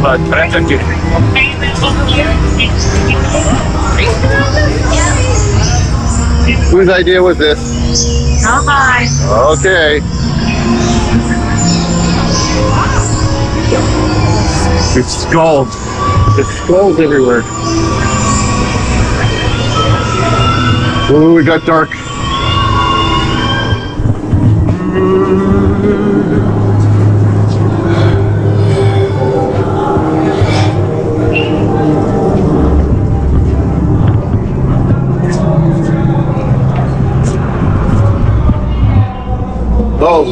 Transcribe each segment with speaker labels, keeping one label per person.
Speaker 1: But thank you. Whose idea was this?
Speaker 2: Not mine.
Speaker 1: Okay. It's skulls. There's skulls everywhere. Ooh, it got dark. Oh.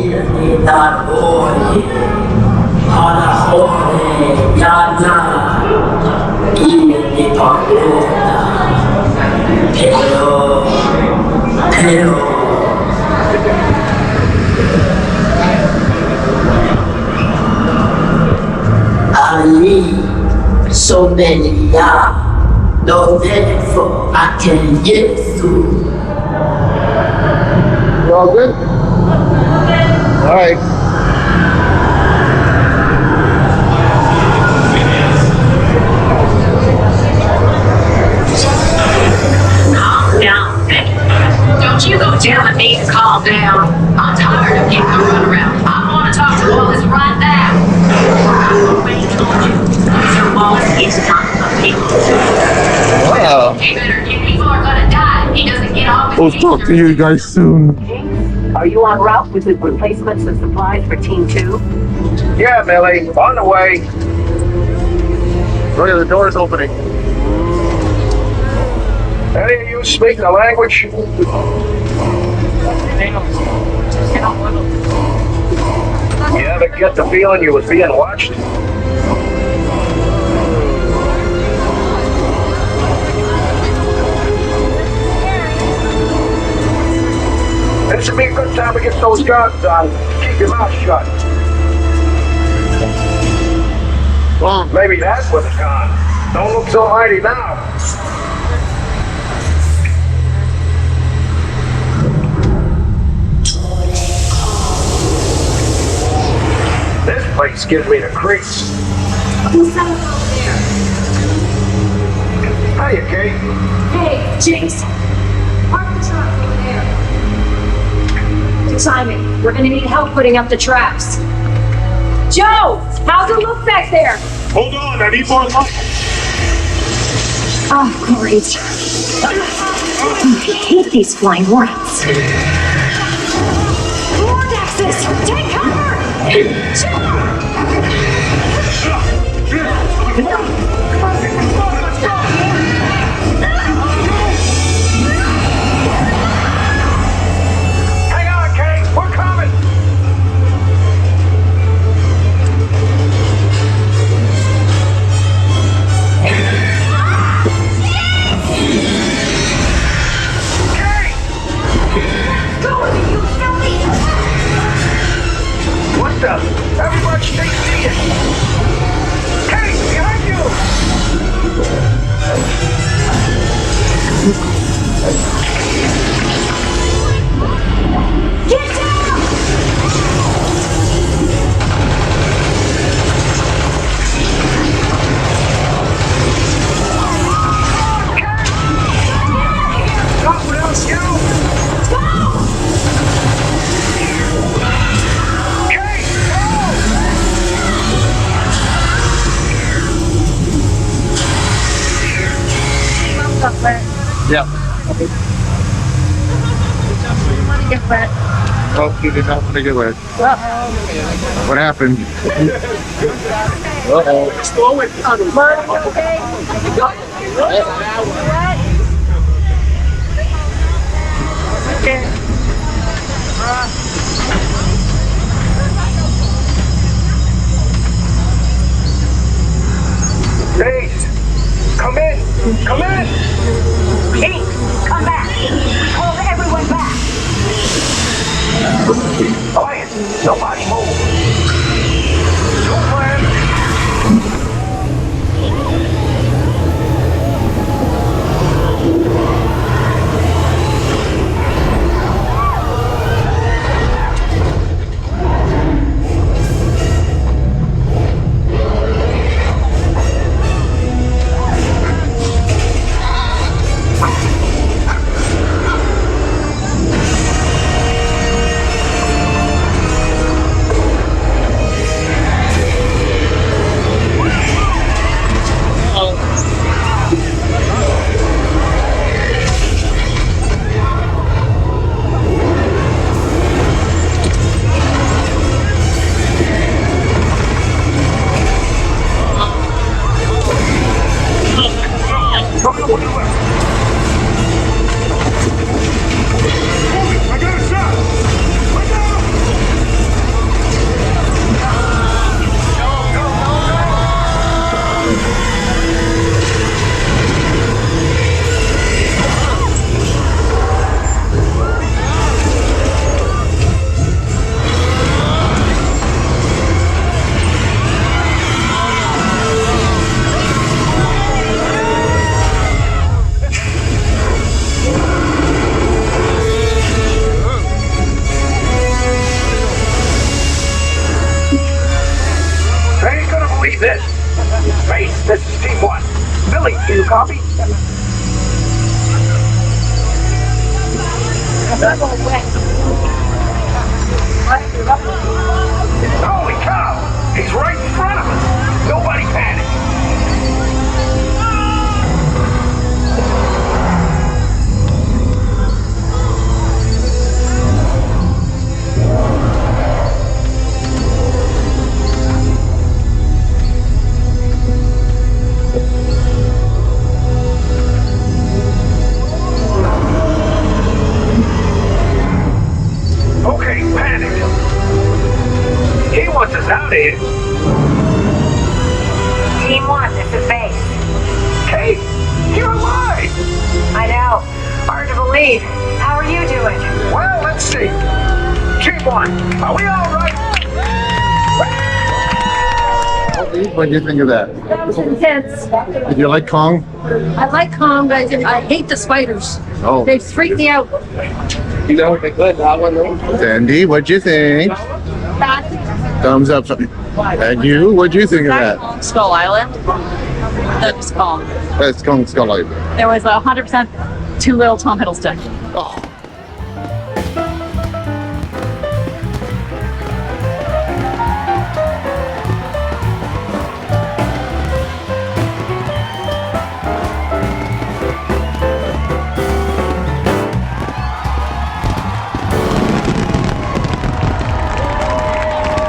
Speaker 3: I need so many no for I can get through.
Speaker 1: You all good? All right.
Speaker 2: Calm down, Becky. Don't you go telling me to calm down. I'm tired of getting the runaround. I want to talk to Wallace right now. I'm waiting on you. So Wallace is not a people.
Speaker 1: Wow.
Speaker 2: He better get people are gonna die. He doesn't get off.
Speaker 1: We'll talk to you guys soon.
Speaker 4: Are you en route with the replacements and supplies for Team 2?
Speaker 5: Yeah, Millie, on the way.
Speaker 1: Oh yeah, the door's opening.
Speaker 5: Any of you speak the language? You ever get the feeling you was being watched? This would be a good time to get those guns on. Keep your mouth shut.
Speaker 1: Well,
Speaker 5: Maybe that's what's gone. Don't look so mighty now. This place gives me the creeps.
Speaker 2: Who's that over there?
Speaker 5: Hiya, Kate.
Speaker 2: Hey, Jason. Park the truck over there. Simon, we're gonna need help putting up the traps. Joe, how's it look back there?
Speaker 1: hold on, I need more light.
Speaker 2: Oh, great. I hate these flying rats. Vortexes, take cover!
Speaker 5: Hang on, Kate. We're coming. What the? Everybody stay seated. Kate, behind you.
Speaker 2: Get down!
Speaker 5: Stop without you. Kate,
Speaker 1: Yeah.
Speaker 2: Get wet.
Speaker 1: Oh, you did not want to get wet. What happened? Uh-oh.
Speaker 5: Kate, come in. Come in.
Speaker 4: Pete, come back. Call everyone back.
Speaker 5: Quiet. Nobody move. No plan. This is Team 1. Billy, do you copy? Holy cow! He's right in front of us! Nobody panic! Okay, panic. He wants us out of here.
Speaker 4: Team 1, this is base.
Speaker 5: Kate, you're alive!
Speaker 4: I know. Hard to believe. How are you doing?
Speaker 5: Well, let's see. Team 1, are we all right?
Speaker 1: What do you think of that?
Speaker 6: That was intense.
Speaker 1: Did you like Kong?
Speaker 6: I like Kong, but I hate the spiders.
Speaker 1: Oh.
Speaker 6: They freak me out.
Speaker 1: You know, they're good. Sandy, what'd you think? Thumbs up. And you, what'd you think of that?
Speaker 7: Skull Island. That was Kong.
Speaker 1: That's Kong Skull Island.
Speaker 7: There was 100% too little Tom Hiddleston.
Speaker 1: Oh.